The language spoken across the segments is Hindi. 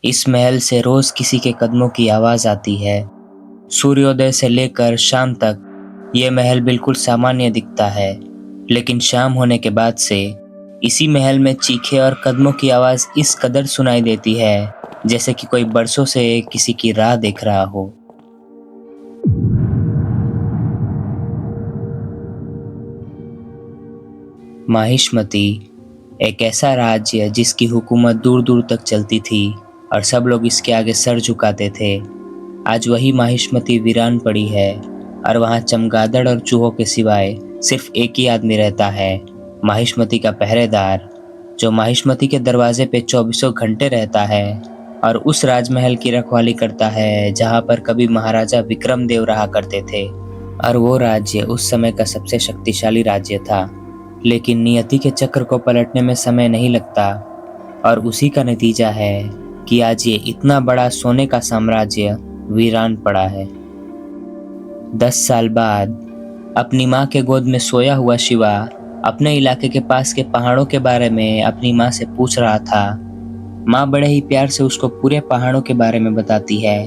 इस महल से रोज किसी के कदमों की आवाज आती है। सूर्योदय से लेकर शाम तक यह महल बिल्कुल सामान्य दिखता है, लेकिन शाम होने के बाद से इसी महल में चीखे और कदमों की आवाज इस कदर सुनाई देती है जैसे कि कोई बरसों से किसी की राह देख रहा हो। माहिष्मती एक ऐसा राज्य जिसकी हुकूमत दूर दूर तक चलती थी और सब लोग इसके आगे सर झुकाते थे। आज वही माहिष्मती वीरान पड़ी है और वहाँ चमगादड़ और चूहों के सिवाय सिर्फ एक ही आदमी रहता है, माहिष्मती का पहरेदार, जो माहिष्मती के दरवाजे पे चौबीसों घंटे रहता है और उस राजमहल की रखवाली करता है जहाँ पर कभी महाराजा विक्रम देव रहा करते थे। और वो राज्य उस समय का सबसे शक्तिशाली राज्य था, लेकिन नियति के चक्र को पलटने में समय नहीं लगता और उसी का नतीजा है कि आज ये इतना बड़ा सोने का साम्राज्य वीरान पड़ा है। 10 साल बाद अपनी माँ के गोद में सोया हुआ शिवा अपने इलाके के पास के पहाड़ों के बारे में अपनी माँ से पूछ रहा था। माँ बड़े ही प्यार से उसको पूरे पहाड़ों के बारे में बताती है,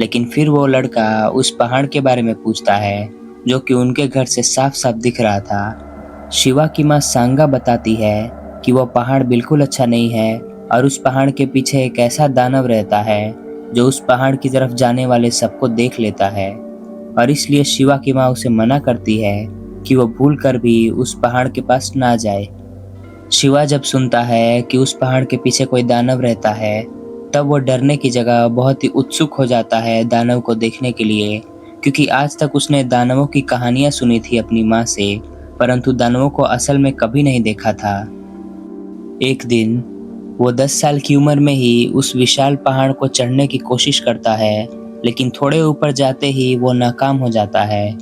लेकिन फिर वो लड़का उस पहाड़ के बारे में पूछता है जो कि उनके घर से साफ साफ दिख रहा था। शिवा की माँ सांगा बताती है कि वो पहाड़ बिल्कुल अच्छा नहीं है और उस पहाड़ के पीछे एक ऐसा दानव रहता है जो उस पहाड़ की तरफ जाने वाले सबको देख लेता है, और इसलिए शिवा की माँ उसे मना करती है कि वो भूल कर भी उस पहाड़ के पास ना जाए। शिवा जब सुनता है कि उस पहाड़ के पीछे कोई दानव रहता है, तब वो डरने की जगह बहुत ही उत्सुक हो जाता है दानव को देखने के लिए, क्योंकि आज तक उसने दानवों की कहानियां सुनी थी अपनी माँ से, परंतु दानवों को असल में कभी नहीं देखा था। एक दिन वो 10 साल की उम्र में ही उस विशाल पहाड़ को चढ़ने की कोशिश करता है, लेकिन थोड़े ऊपर जाते ही वो नाकाम हो जाता है।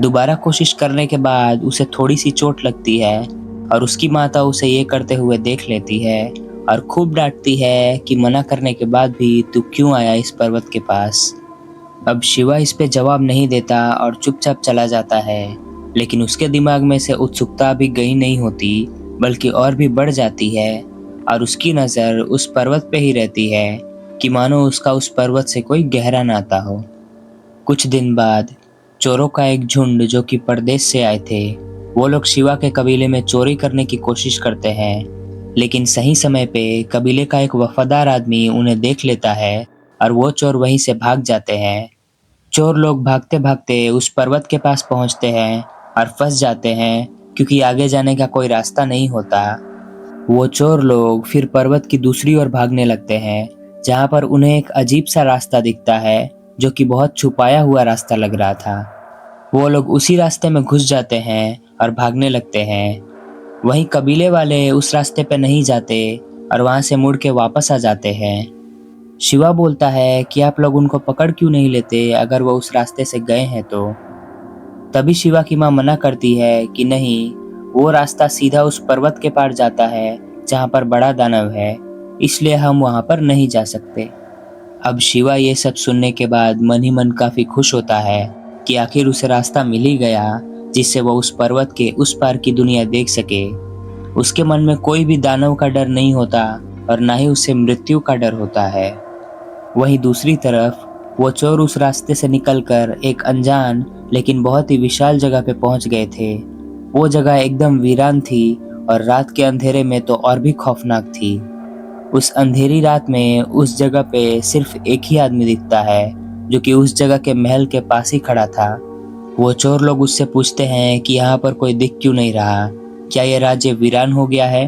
दोबारा कोशिश करने के बाद उसे थोड़ी सी चोट लगती है और उसकी माता उसे ये करते हुए देख लेती है और खूब डांटती है कि मना करने के बाद भी तू क्यों आया इस पर्वत के पास। अब शिवा इस पे जवाब नहीं देता और चुपचाप चला जाता है, लेकिन उसके दिमाग में से उत्सुकता अभी गई नहीं होती, बल्कि और भी बढ़ जाती है और उसकी नज़र उस पर्वत पे ही रहती है कि मानो उसका उस पर्वत से कोई गहरा नाता हो। कुछ दिन बाद चोरों का एक झुंड जो कि परदेश से आए थे, वो लोग शिवा के कबीले में चोरी करने की कोशिश करते हैं, लेकिन सही समय पे कबीले का एक वफादार आदमी उन्हें देख लेता है और वो चोर वहीं से भाग जाते हैं। चोर लोग भागते भागते उस पर्वत के पास पहुंचते हैं और फंस जाते हैं, क्योंकि आगे जाने का कोई रास्ता नहीं होता। वो चोर लोग फिर पर्वत की दूसरी ओर भागने लगते हैं, जहां पर उन्हें एक अजीब सा रास्ता दिखता है जो कि बहुत छुपाया हुआ रास्ता लग रहा था। वो लोग उसी रास्ते में घुस जाते हैं और भागने लगते हैं। वहीं कबीले वाले उस रास्ते पे नहीं जाते और वहां से मुड़ के वापस आ जाते हैं। शिवा बोलता है कि आप लोग उनको पकड़ क्यों नहीं लेते अगर वो उस रास्ते से गए हैं तो। तभी शिवा की माँ मना करती है कि नहीं, वो रास्ता सीधा उस पर्वत के पार जाता है जहाँ पर बड़ा दानव है, इसलिए हम वहाँ पर नहीं जा सकते। अब शिवा ये सब सुनने के बाद मन ही मन काफी खुश होता है कि आखिर उसे रास्ता मिल ही गया जिससे वो उस पर्वत के उस पार की दुनिया देख सके। उसके मन में कोई भी दानव का डर नहीं होता और ना ही उसे मृत्यु का डर होता है। वहीं दूसरी तरफ वो चोर उस रास्ते से निकलकर एक अनजान लेकिन बहुत ही विशाल जगह पे पहुंच गए थे। वो जगह एकदम वीरान थी और रात के अंधेरे में तो और भी खौफनाक थी। उस अंधेरी रात में उस जगह पे सिर्फ एक ही आदमी दिखता है जो कि उस जगह के महल के पास ही खड़ा था। वो चोर लोग उससे पूछते हैं कि यहाँ पर कोई दिख क्यों नहीं रहा, क्या ये राज्य वीरान हो गया है?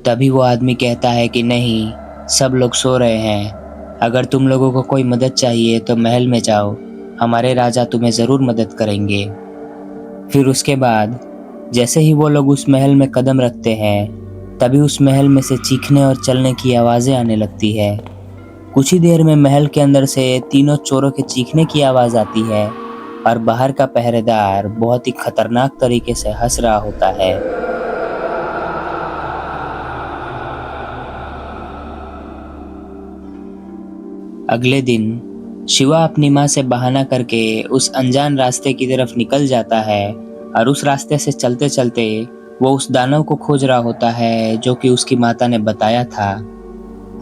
तभी वो आदमी कहता है कि नहीं, सब लोग सो रहे हैं। अगर तुम लोगों को कोई मदद चाहिए तो महल में जाओ, हमारे राजा तुम्हें ज़रूर मदद करेंगे। फिर उसके बाद जैसे ही वो लोग उस महल में कदम रखते हैं, तभी उस महल में से चीखने और चलने की आवाज़ें आने लगती है। कुछ ही देर में महल के अंदर से तीनों चोरों के चीखने की आवाज़ आती है और बाहर का पहरेदार बहुत ही खतरनाक तरीके से हंस रहा होता है। अगले दिन शिवा अपनी माँ से बहाना करके उस अनजान रास्ते की तरफ निकल जाता है और उस रास्ते से चलते चलते वो उस दानव को खोज रहा होता है जो कि उसकी माता ने बताया था।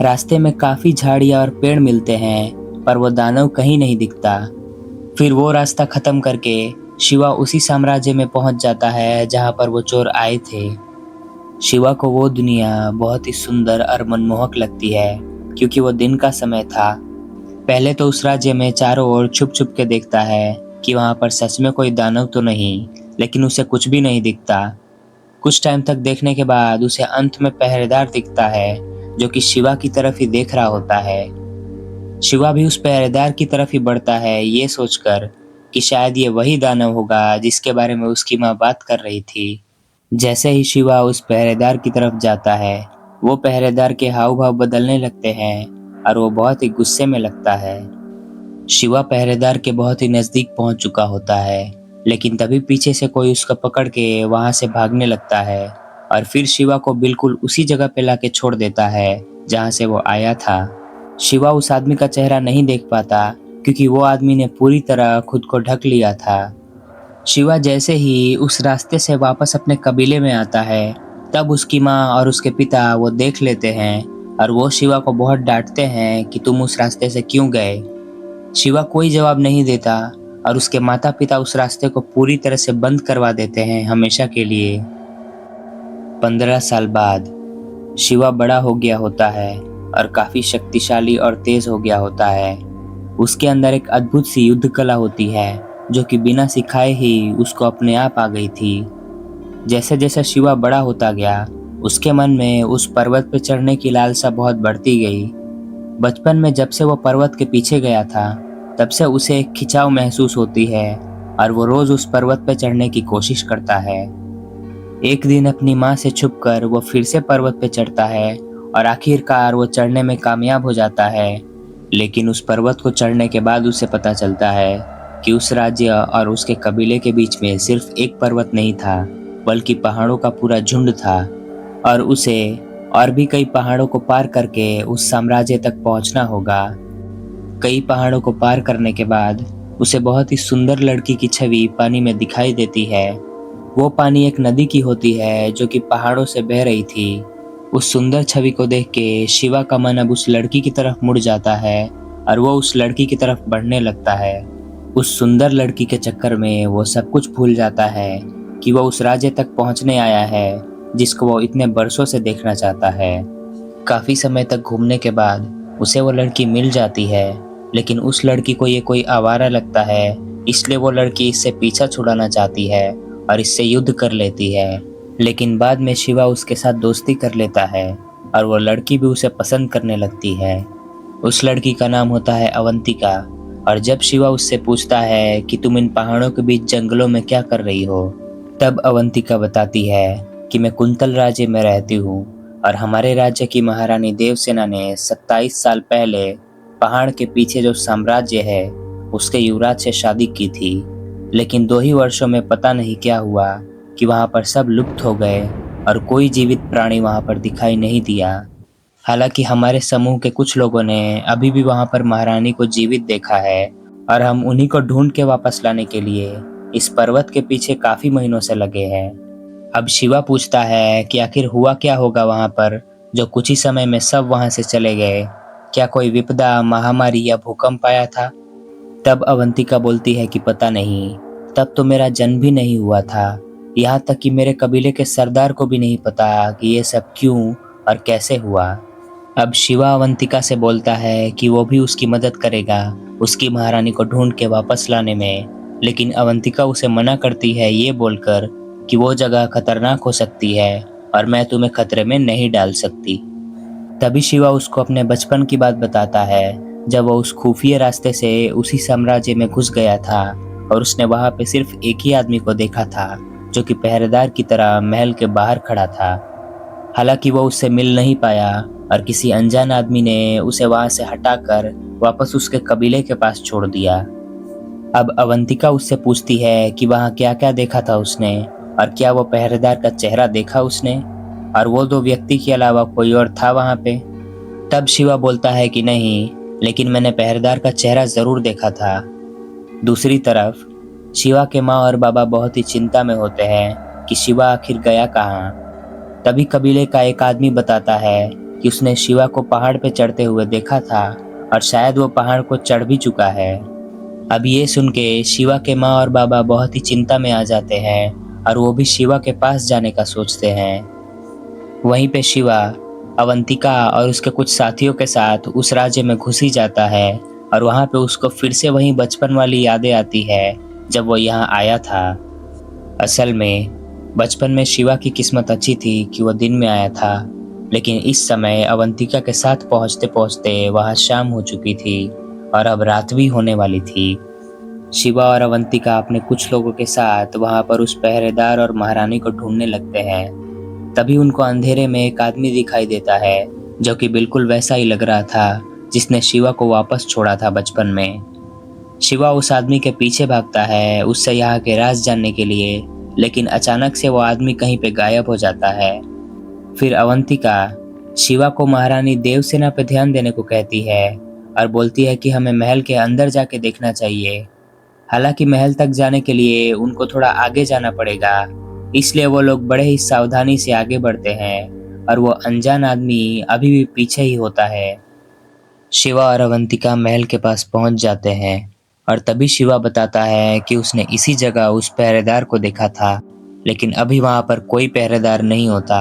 रास्ते में काफी झाड़ियां और पेड़ मिलते हैं, पर वो दानव कहीं नहीं दिखता। फिर वो रास्ता खत्म करके शिवा उसी साम्राज्य में पहुंच जाता है जहां पर वो चोर आए थे। शिवा को वो दुनिया बहुत ही सुंदर और मनमोहक लगती है, क्योंकि वो दिन का समय था। पहले तो उस राज्य में चारों ओर छुप छुप के देखता है कि वहां पर सच में कोई दानव तो नहीं, लेकिन उसे कुछ भी नहीं दिखता। कुछ टाइम तक देखने के बाद उसे अंत में पहरेदार दिखता है, जो कि शिवा की तरफ ही देख रहा होता है। शिवा भी उस पहरेदार की तरफ ही बढ़ता है, ये सोचकर कि शायद ये वही दानव होगा जिसके बारे में उसकी माँ बात कर रही थी। जैसे ही शिवा उस पहरेदार की तरफ जाता है, वो पहरेदार के हाव भाव बदलने लगते हैं और वो बहुत ही गुस्से में लगता है। शिवा पहरेदार के बहुत ही नजदीक पहुंच चुका होता है, लेकिन तभी पीछे से कोई उसको पकड़ के वहां से भागने लगता है और फिर शिवा को बिल्कुल उसी जगह पे लाके छोड़ देता है जहां से वो आया था। शिवा उस आदमी का चेहरा नहीं देख पाता, क्योंकि वो आदमी ने पूरी तरह खुद को ढक लिया था। शिवा जैसे ही उस रास्ते से वापस अपने कबीले में आता है, तब उसकी माँ और उसके पिता वो देख लेते हैं और वो शिवा को बहुत डांटते हैं कि तुम उस रास्ते से क्यों गए। शिवा कोई जवाब नहीं देता और उसके माता पिता उस रास्ते को पूरी तरह से बंद करवा देते हैं हमेशा के लिए। 15 साल बाद शिवा बड़ा हो गया होता है और काफी शक्तिशाली और तेज हो गया होता है। उसके अंदर एक अद्भुत सी युद्ध कला होती है, जो कि बिना सिखाए ही उसको अपने आप आ गई थी। जैसे जैसे शिवा बड़ा होता गया, उसके मन में उस पर्वत पर चढ़ने की लालसा बहुत बढ़ती गई। बचपन में जब से वो पर्वत के पीछे गया था, तब से उसे एक खिंचाव महसूस होती है और वो रोज उस पर्वत पर चढ़ने की कोशिश करता है। एक दिन अपनी माँ से छुपकर वो फिर से पर्वत पे चढ़ता है और आखिरकार वो चढ़ने में कामयाब हो जाता है। लेकिन उस पर्वत को चढ़ने के बाद उसे पता चलता है कि उस राज्य और उसके कबीले के बीच में सिर्फ एक पर्वत नहीं था, बल्कि पहाड़ों का पूरा झुंड था और उसे और भी कई पहाड़ों को पार करके उस साम्राज्य तक पहुंचना होगा। कई पहाड़ों को पार करने के बाद उसे बहुत ही सुंदर लड़की की छवि पानी में दिखाई देती है। वो पानी एक नदी की होती है जो कि पहाड़ों से बह रही थी। उस सुंदर छवि को देख के शिवा का मन अब उस लड़की की तरफ मुड़ जाता है और वो उस लड़की की तरफ बढ़ने लगता है। उस सुंदर लड़की के चक्कर में वो सब कुछ भूल जाता है कि वो उस राज्य तक पहुंचने आया है जिसको वो इतने बरसों से देखना चाहता है। काफी समय तक घूमने के बाद उसे वो लड़की मिल जाती है, लेकिन उस लड़की को ये कोई आवारा लगता है, इसलिए वो लड़की इससे पीछा छुड़ाना चाहती है और इससे युद्ध कर लेती है। लेकिन बाद में शिवा उसके साथ दोस्ती कर लेता है और वो लड़की भी उसे पसंद करने लगती है। उस लड़की का नाम होता है अवंतिका। और जब शिवा उससे पूछता है कि तुम इन पहाड़ों के बीच जंगलों में क्या कर रही हो, तब अवंतिका बताती है कि मैं कुंतल राज्य में रहती हूँ और हमारे राज्य की महारानी देवसेना ने 27 साल पहले पहाड़ के पीछे जो साम्राज्य है उसके युवराज से शादी की थी। लेकिन 2 ही वर्षों में पता नहीं क्या हुआ कि वहां पर सब लुप्त हो गए और कोई जीवित प्राणी वहां पर दिखाई नहीं दिया। हालांकि हमारे समूह के कुछ लोगों ने अभी भी वहां पर महारानी को जीवित देखा है और हम उन्हीं को ढूंढ के वापस लाने के लिए इस पर्वत के पीछे काफी महीनों से लगे हैं। अब शिवा पूछता है कि आखिर हुआ क्या होगा वहां पर, जो कुछ ही समय में सब वहां से चले गए। क्या कोई विपदा, महामारी या भूकंप आया था? तब अवंतिका बोलती है कि पता नहीं, तब तो मेरा जन्म भी नहीं हुआ था। यहाँ तक कि मेरे कबीले के सरदार को भी नहीं पता कि ये सब क्यों और कैसे हुआ। अब शिवा अवंतिका से बोलता है कि वो भी उसकी मदद करेगा उसकी महारानी को ढूंढ के वापस लाने में, लेकिन अवंतिका उसे मना करती है ये बोलकर कि वो जगह खतरनाक हो सकती है और मैं तुम्हें खतरे में नहीं डाल सकती। तभी शिवा उसको अपने बचपन की बात बताता है, जब वो उस खुफिया रास्ते से उसी साम्राज्य में घुस गया था और उसने वहां पे सिर्फ एक ही आदमी को देखा था, जो कि पहरेदार की तरह महल के बाहर खड़ा था। हालांकि वो उससे मिल नहीं पाया और किसी अनजान आदमी ने उसे वहां से हटाकर वापस उसके कबीले के पास छोड़ दिया। अब अवंतिका उससे पूछती है कि वहां क्या क्या देखा था उसने और क्या वो पहरेदार का चेहरा देखा उसने और वो 2 व्यक्ति के अलावा कोई और था वहां पे। तब शिवा बोलता है कि नहीं, लेकिन मैंने पहरेदार का चेहरा जरूर देखा था। दूसरी तरफ शिवा के माँ और बाबा बहुत ही चिंता में होते हैं कि शिवा आखिर गया कहाँ। तभी कबीले का एक आदमी बताता है कि उसने शिवा को पहाड़ पे चढ़ते हुए देखा था और शायद वो पहाड़ को चढ़ भी चुका है। अब ये सुन के शिवा के माँ और बाबा बहुत ही चिंता में आ जाते हैं और वो भी शिवा के पास जाने का सोचते हैं। वहीं पे शिवा अवंतिका और उसके कुछ साथियों के साथ उस राज्य में घुस ही जाता है और वहाँ पे उसको फिर से वही बचपन वाली यादें आती है जब वो यहाँ आया था। असल में बचपन में शिवा की किस्मत अच्छी थी कि वो दिन में आया था, लेकिन इस समय अवंतिका के साथ पहुंचते पहुंचते वहां शाम हो चुकी थी और अब रात भी होने वाली थी। शिवा और अवंतिका अपने कुछ लोगों के साथ वहां पर उस पहरेदार और महारानी को ढूंढने लगते हैं। तभी उनको अंधेरे में एक आदमी दिखाई देता है जो कि बिल्कुल वैसा ही लग रहा था जिसने शिवा को वापस छोड़ा था बचपन में। शिवा उस आदमी के पीछे भागता है उससे यहाँ के राज जानने के लिए, लेकिन अचानक से वो आदमी कहीं पे गायब हो जाता है। फिर अवंतिका शिवा को महारानी देवसेना पे ध्यान देने को कहती है और बोलती है कि हमें महल के अंदर जाके देखना चाहिए। हालांकि महल तक जाने के लिए उनको थोड़ा आगे जाना पड़ेगा, इसलिए वो लोग बड़े ही सावधानी से आगे बढ़ते हैं और वो अनजान आदमी अभी भी पीछे ही होता है। शिवा और अवंतिका महल के पास पहुंच जाते हैं और तभी शिवा बताता है कि उसने इसी जगह उस पहरेदार को देखा था, लेकिन अभी वहां पर कोई पहरेदार नहीं होता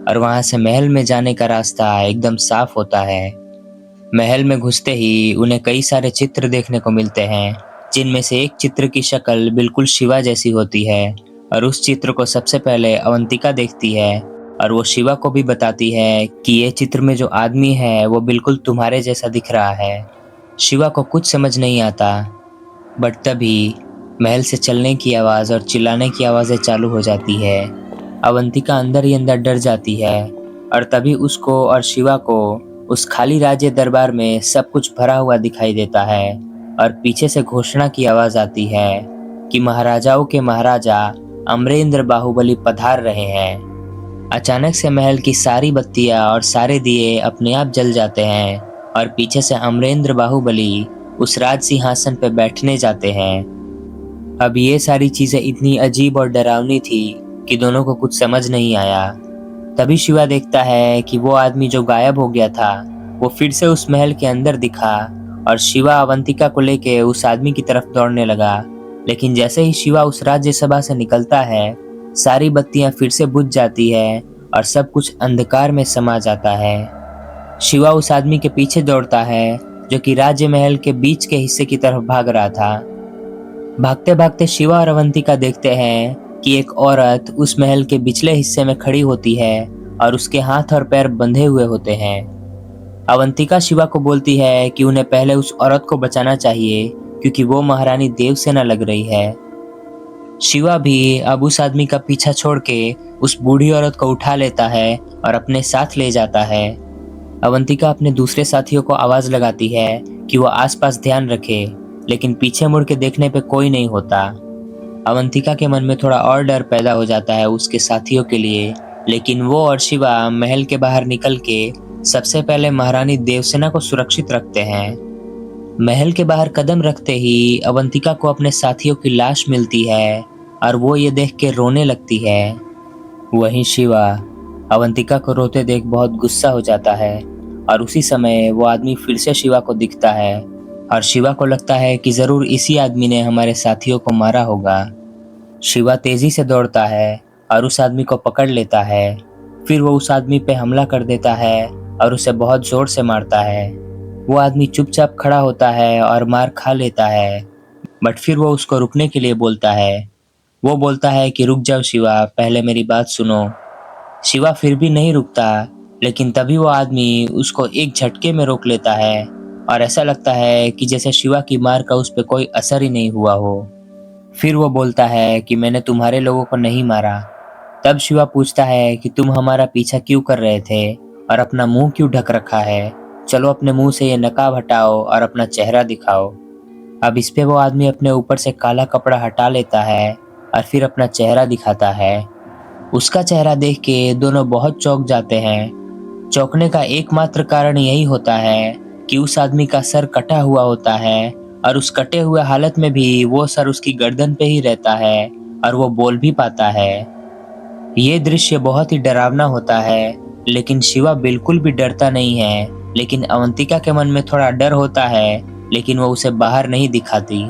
और वहां से महल में जाने का रास्ता एकदम साफ होता है। महल में घुसते ही उन्हें कई सारे चित्र देखने को मिलते हैं, जिनमें से एक चित्र की शक्ल बिल्कुल शिवा जैसी होती है और उस चित्र को सबसे पहले अवंतिका देखती है और वो शिवा को भी बताती है कि ये चित्र में जो आदमी है वो बिल्कुल तुम्हारे जैसा दिख रहा है। शिवा को कुछ समझ नहीं आता, बट तभी महल से चलने की आवाज़ और चिल्लाने की आवाज़ें चालू हो जाती है। अवंतिका अंदर ही अंदर डर जाती है और तभी उसको और शिवा को उस खाली राज्य दरबार में सब कुछ भरा हुआ दिखाई देता है और पीछे से घोषणा की आवाज़ आती है कि महाराजाओं के महाराजा अमरेंद्र बाहुबली पधार रहे हैं। अचानक से महल की सारी बत्तियां और सारे दिए अपने आप जल जाते हैं और पीछे से अमरेंद्र बाहुबली उस राज सिंहासन पर बैठने जाते हैं। अब ये सारी चीजें इतनी अजीब और डरावनी थी कि दोनों को कुछ समझ नहीं आया। तभी शिवा देखता है कि वो आदमी जो गायब हो गया था वो फिर से उस महल के अंदर दिखा और शिवा अवंतिका को लेके उस आदमी की तरफ दौड़ने लगा। लेकिन जैसे ही शिवा उस राज्यसभा से निकलता है, सारी बत्तियां फिर से बुझ जाती है और सब कुछ अंधकार में समा जाता है। शिवा उस आदमी के पीछे दौड़ता है जो कि राज्य महल के बीच के हिस्से की तरफ भाग रहा था। भागते भागते शिवा और अवंतिका देखते हैं कि एक औरत उस महल के पिछले हिस्से में खड़ी होती है और उसके हाथ और पैर बंधे हुए होते हैं। अवंतिका शिवा को बोलती है कि उन्हें पहले उस औरत को बचाना चाहिए क्योंकि वो महारानी देवसेना लग रही है। शिवा भी अब उस आदमी का पीछा छोड़ के उस बूढ़ी औरत को उठा लेता है और अपने साथ ले जाता है। अवंतिका अपने दूसरे साथियों को आवाज लगाती है कि वो आसपास ध्यान रखे, लेकिन पीछे मुड़ के देखने पे कोई नहीं होता। अवंतिका के मन में थोड़ा और डर पैदा हो जाता है उसके साथियों के लिए, लेकिन वो और शिवा महल के बाहर निकल के सबसे पहले महारानी देवसेना को सुरक्षित रखते हैं। महल के बाहर कदम रखते ही अवंतिका को अपने साथियों की लाश मिलती है और वो ये देख के रोने लगती है। वहीं शिवा अवंतिका को रोते देख बहुत गुस्सा हो जाता है और उसी समय वो आदमी फिर से शिवा को दिखता है और शिवा को लगता है कि जरूर इसी आदमी ने हमारे साथियों को मारा होगा। शिवा तेजी से दौड़ता है और उस आदमी को पकड़ लेता है। फिर वो उस आदमी पे हमला कर देता है और उसे बहुत जोर से मारता है। वो आदमी चुपचाप खड़ा होता है और मार खा लेता है, बट फिर वो उसको रुकने के लिए बोलता है। वो बोलता है कि रुक जाओ शिवा, पहले मेरी बात सुनो। शिवा फिर भी नहीं रुकता, लेकिन तभी वो आदमी उसको एक झटके में रोक लेता है और ऐसा लगता है कि जैसे शिवा की मार का उस पर कोई असर ही नहीं हुआ हो। फिर वो बोलता है कि मैंने तुम्हारे लोगों को नहीं मारा। तब शिवा पूछता है कि तुम हमारा पीछा क्यों कर रहे थे और अपना मुंह क्यों ढक रखा है? चलो अपने मुंह से ये नकाब हटाओ और अपना चेहरा दिखाओ। अब इस पे वो आदमी अपने ऊपर से काला कपड़ा हटा लेता है और फिर अपना चेहरा दिखाता है। उसका चेहरा देख के दोनों बहुत चौंक जाते हैं। चौंकने का एकमात्र कारण यही होता है कि उस आदमी का सर कटा हुआ होता है और उस कटे हुए हालत में भी वो सर उसकी गर्दन पे ही रहता है और वो बोल भी पाता है। ये दृश्य बहुत ही डरावना होता है लेकिन शिवा बिल्कुल भी डरता नहीं है। लेकिन अवंतिका के मन में थोड़ा डर होता है, लेकिन वो उसे बाहर नहीं दिखाती।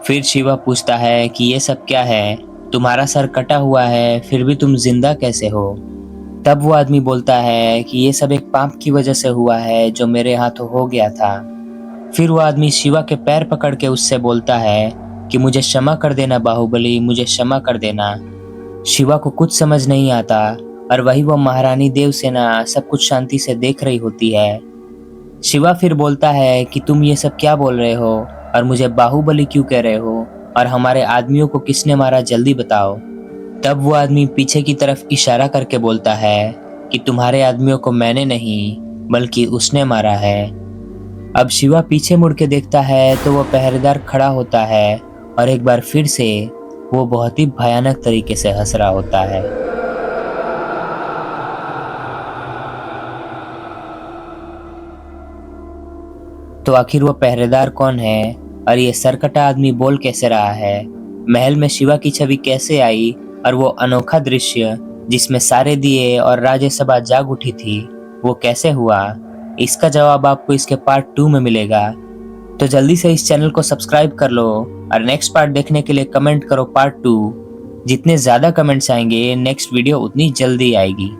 फिर शिवा पूछता है कि ये सब क्या है? तुम्हारा सर कटा हुआ है, फिर भी तुम जिंदा कैसे हो? तब वो आदमी बोलता है कि ये सब एक पाप की वजह से हुआ है जो मेरे हाथों हो गया था। फिर वो आदमी शिवा के पैर पकड़ के उससे बोलता है कि मुझे क्षमा कर देना बाहुबली, मुझे क्षमा कर देना। शिवा को कुछ समझ नहीं आता, और वही वो महारानी देवसेना सब कुछ शांति से देख रही होती है। शिवा फिर बोलता है कि तुम ये सब क्या बोल रहे हो, और मुझे बाहुबली क्यों कह रहे हो, और हमारे आदमियों को किसने मारा, जल्दी बताओ। तब वो आदमी पीछे की तरफ इशारा करके बोलता है कि तुम्हारे आदमियों को मैंने नहीं बल्कि उसने मारा है। अब शिवा पीछे मुड़ के देखता है तो वो पहरेदार खड़ा होता है, और एक बार फिर से वो बहुत ही भयानक तरीके से हंस रहा होता है। तो आखिर वो पहरेदार कौन है, और ये सरकटा आदमी बोल कैसे रहा है? महल में शिवा की छवि कैसे आई, और वो अनोखा दृश्य जिसमें सारे दिए और राज्यसभा जाग उठी थी, वो कैसे हुआ? इसका जवाब आपको इसके पार्ट 2 में मिलेगा। तो जल्दी से इस चैनल को सब्सक्राइब कर लो, और नेक्स्ट पार्ट देखने के लिए कमेंट करो पार्ट 2। जितने ज्यादा कमेंट्स आएंगे नेक्स्ट वीडियो उतनी जल्दी आएगी।